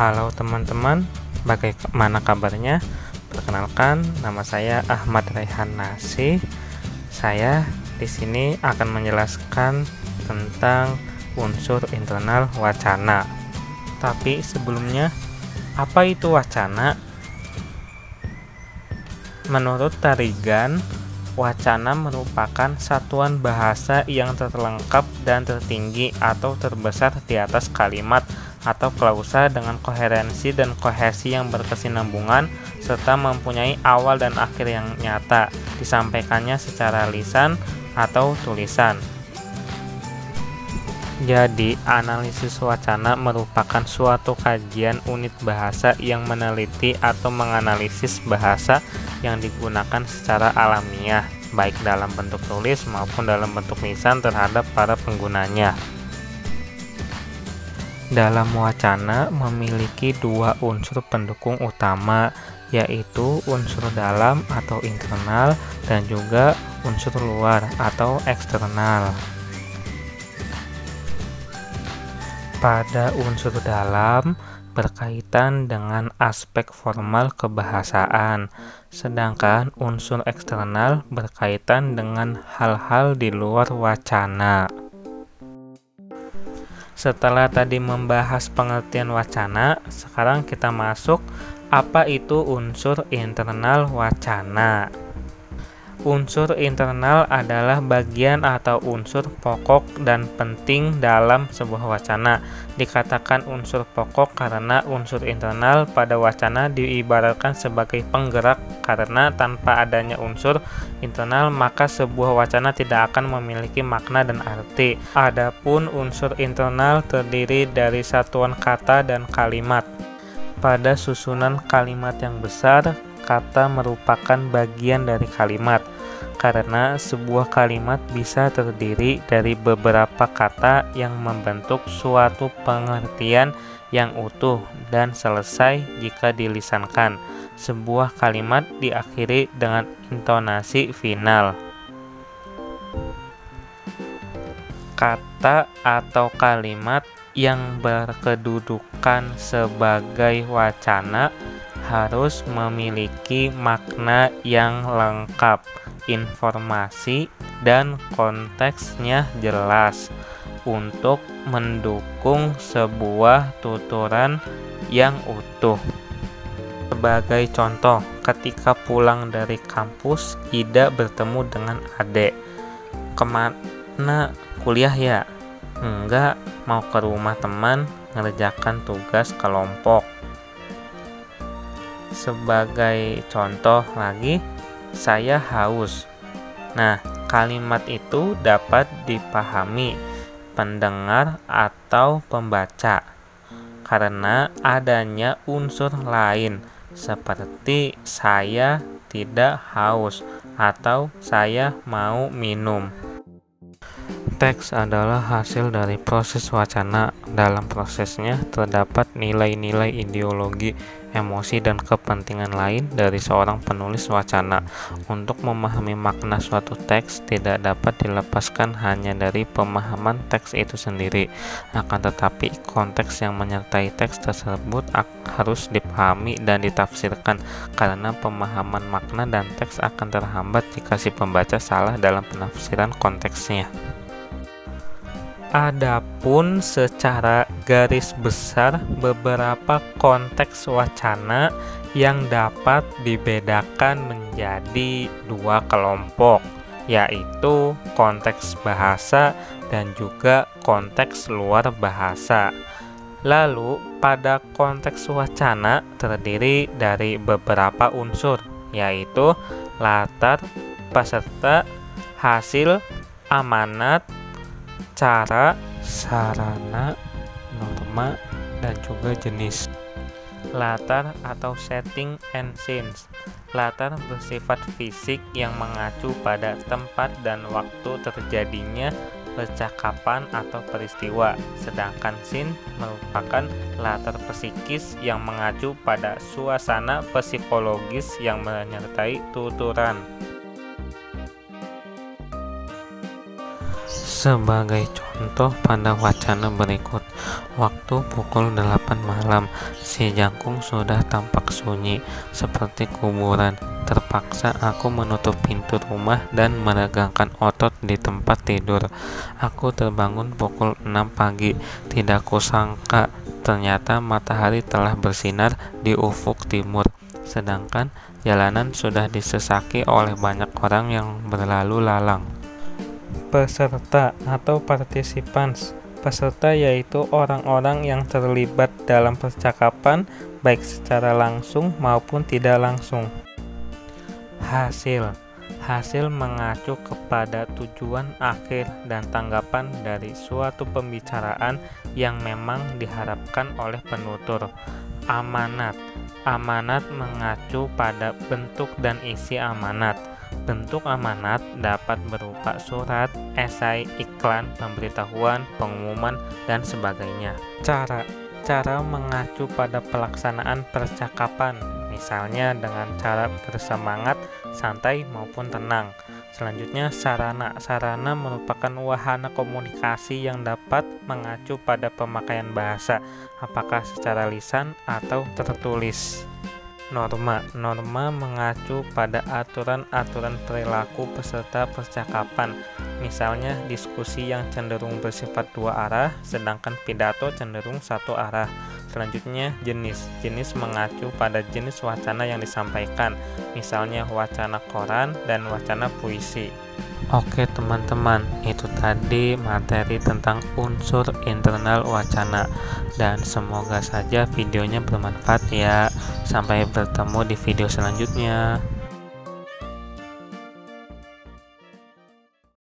Halo teman-teman, bagaimana kabarnya? Perkenalkan, nama saya Ahmad Raihan Nasi. Saya di sini akan menjelaskan tentang unsur internal wacana. Tapi sebelumnya, apa itu wacana? Menurut Tarigan, wacana merupakan satuan bahasa yang terlengkap dan tertinggi atau terbesar di atas kalimat atau klausa dengan koherensi dan kohesi yang berkesinambungan serta mempunyai awal dan akhir yang nyata, disampaikannya secara lisan atau tulisan. Jadi, analisis wacana merupakan suatu kajian unit bahasa yang meneliti atau menganalisis bahasa yang digunakan secara alamiah, baik dalam bentuk tulis maupun dalam bentuk lisan terhadap para penggunanya. Dalam wacana memiliki dua unsur pendukung utama, yaitu unsur dalam atau internal dan juga unsur luar atau eksternal. Pada unsur dalam berkaitan dengan aspek formal kebahasaan, sedangkan unsur eksternal berkaitan dengan hal-hal di luar wacana. Setelah tadi membahas pengertian wacana, sekarang kita masuk apa itu unsur internal wacana. Unsur internal adalah bagian atau unsur pokok dan penting dalam sebuah wacana. Dikatakan unsur pokok karena unsur internal pada wacana diibaratkan sebagai penggerak, karena tanpa adanya unsur internal maka sebuah wacana tidak akan memiliki makna dan arti. Adapun unsur internal terdiri dari satuan kata dan kalimat. Pada susunan kalimat yang besar, kata merupakan bagian dari kalimat, karena sebuah kalimat bisa terdiri dari beberapa kata yang membentuk suatu pengertian yang utuh dan selesai jika dilisankan. Sebuah kalimat diakhiri dengan intonasi final. Kata atau kalimat yang berkedudukan sebagai wacana harus memiliki makna yang lengkap, informasi dan konteksnya jelas untuk mendukung sebuah tuturan yang utuh. Sebagai contoh, ketika pulang dari kampus, Ida bertemu dengan Ade. Kemana, kuliah ya? Enggak, mau ke rumah teman ngerjakan tugas kelompok. Sebagai contoh lagi, saya haus. Nah, kalimat itu dapat dipahami pendengar atau pembaca karena adanya unsur lain seperti saya tidak haus atau saya mau minum. Teks adalah hasil dari proses wacana. Dalam prosesnya terdapat nilai-nilai ideologi, emosi, dan kepentingan lain dari seorang penulis wacana. Untuk memahami makna suatu teks tidak dapat dilepaskan hanya dari pemahaman teks itu sendiri. Akan tetapi konteks yang menyertai teks tersebut harus dipahami dan ditafsirkan, karena pemahaman makna dan teks akan terhambat jika si pembaca salah dalam penafsiran konteksnya. Adapun secara garis besar beberapa konteks wacana yang dapat dibedakan menjadi dua kelompok, yaitu konteks bahasa dan juga konteks luar bahasa. Lalu pada konteks wacana terdiri dari beberapa unsur, yaitu latar, peserta, hasil, amanat, cara, sarana, norma, dan juga jenis. Latar atau setting and scenes. Latar bersifat fisik yang mengacu pada tempat dan waktu terjadinya percakapan atau peristiwa, sedangkan scene merupakan latar psikis yang mengacu pada suasana psikologis yang menyertai tuturan. Sebagai contoh pada wacana berikut, waktu pukul 8 malam, si jangkung sudah tampak sunyi, seperti kuburan. Terpaksa aku menutup pintu rumah dan meregangkan otot di tempat tidur. Aku terbangun pukul 6 pagi. Tidak kusangka, ternyata matahari telah bersinar di ufuk timur, sedangkan jalanan sudah disesaki oleh banyak orang yang berlalu lalang. Peserta atau participants. Peserta yaitu orang-orang yang terlibat dalam percakapan baik secara langsung maupun tidak langsung. Hasil. Hasil mengacu kepada tujuan akhir dan tanggapan dari suatu pembicaraan yang memang diharapkan oleh penutur. Amanat. Amanat mengacu pada bentuk dan isi amanat. Bentuk amanat dapat berupa surat, esai, iklan, pemberitahuan, pengumuman, dan sebagainya. Cara mengacu pada pelaksanaan percakapan, misalnya dengan cara bersemangat, santai, maupun tenang. Selanjutnya, sarana. Sarana merupakan wahana komunikasi yang dapat mengacu pada pemakaian bahasa, apakah secara lisan atau tertulis. Norma. Norma mengacu pada aturan-aturan perilaku peserta percakapan, misalnya diskusi yang cenderung bersifat dua arah, sedangkan pidato cenderung satu arah. Selanjutnya, jenis. Jenis mengacu pada jenis wacana yang disampaikan, misalnya wacana koran dan wacana puisi. Oke teman-teman, itu tadi materi tentang unsur internal wacana, dan semoga saja videonya bermanfaat ya. Sampai bertemu di video selanjutnya.